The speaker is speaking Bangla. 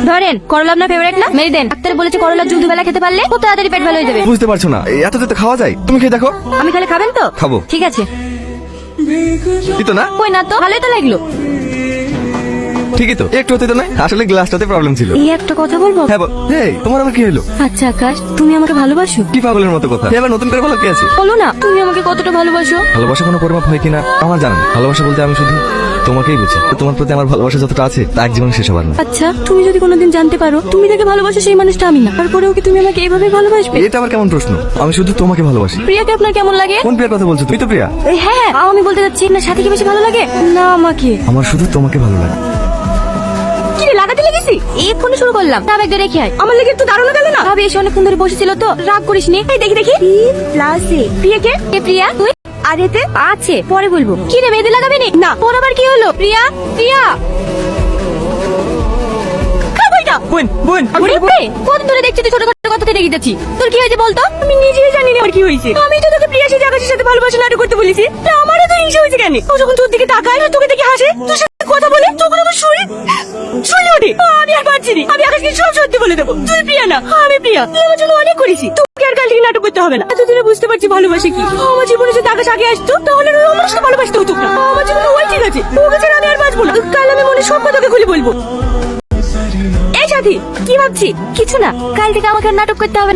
ধরেন করলা আপনার ফেভারিট না, মেরে দেন। ডাক্তার বলেছে করলা জল দুবেলা খেতে পারলে খুব তাড়াতাড়ি পেট ভালো হয়ে যাবে। বুঝতে পারছো না, এত যেতে খাওয়া যায়? তুমি খেয়ে দেখো। আমি খালি খাবেন তো? খাবো। ঠিক আছে। দিতো না? কই না তো, ভালোই তো লাগলো। ঠিকই তো, একটু হতে তো না, আসলে গ্লাসটাতে প্রবলেম ছিল। এই একটা কথা বলবো? হ্যাঁ বল। এই তোমার আবার কি হলো? আচ্ছা আকাশ, তুমি আমাকে ভালোবাসো? কি পাগলের মতো কথা, এবার নতুন করে বলো কি আছে? বলো না, তুমি আমাকে কতটা ভালোবাসো? ভালোবাসা কোনো পরিমাপ হয় কিনা আমার জানা নেই। ভালোবাসা বলতে আমি শুধু তোমাকেই বুঝি। তোমার প্রতি আমার ভালোবাসা যতটা আছে তা এক জীবনে শেষ হবার না। আচ্ছা, তুমি যদি কোনোদিন জানতে পারো তুমি যাকে ভালোবাসো সেই মানুষটা আমি না, তারপরেও কি তুমি আমাকে এইভাবে ভালোবাসবে? এটা আবার কেমন প্রশ্ন? আমি শুধু তোমাকে ভালোবাসি। প্রিয়াকে আপনার কেমন লাগে? কোন প্রিয়ার কথা বলছো? তুই তো প্রিয়া। হ্যাঁ, আমি বলতে যাচ্ছি না, সাথে কি বেশি ভালো লাগে না আমাকে? আমার শুধু তোমাকে ভালো লাগে। কি রে, লাগাতে লেগেছি? এক্ষুনি শুরু করলাম। তা ব্যাগ রেখে আয়। আমার লেগে একটু দাঁড়ানো গেল না? ভাবি এসে অনেকক্ষণ ধরে বসেছিল তো, রাগ করিস নি। এই দেখি দেখি, প্রিয়া কে? কে প্রিয়া? তুই? আর এতে আছে, পরে বলবো। কি রে, মেহেদি লাগাবি নি? না। তোর আবার কি হলো? প্রিয়া, প্রিয়া কতদিন ধরে দেখছি তুই ছোটখাটো কথাতে রেগে যাচ্ছি। তোর কি হয়েছে বলতো? আমি নিজেই জানি না আমার কি হয়েছে। আমি তো তোকে প্রিয়া সেই আকাশের সাথে ভালোবাসা নাটক করতে বলেছি, তা আমারও তো হিংসা হয়েছে কেন? ও যখন তোর দিকে তাকায় আর তোকে দেখে হাসে, তোর সাথে কথা বলে, তখন আমার শরীর চলে ওঠে। আমি আর পারছি না, আমি আকাশকে সব সত্যি বলে দেবো। তুই প্রিয়া না, আমি প্রিয়া। তুই আমার জন্য অনেক করেছি, তোকে আর কাল থেকে নাটক করতে হবে না। এতদিনে বুঝতে পারছি ভালোবাসে কি। আমার জীবনে যদি আকাশ আগে আসতো তাহলে আমি আমার সাথে ভালোবাসতে হতো না। আমার জীবনে ওই ঠিক আছে, ওকে ছাড়া আমি আর বাঁচবো না। কাল আমি মনে সব কথাকে খুলে বলবো। এই সাথী, কি ভাবছি? কিছু না, কাল থেকে আমাকে আর নাটক করতে হবে না।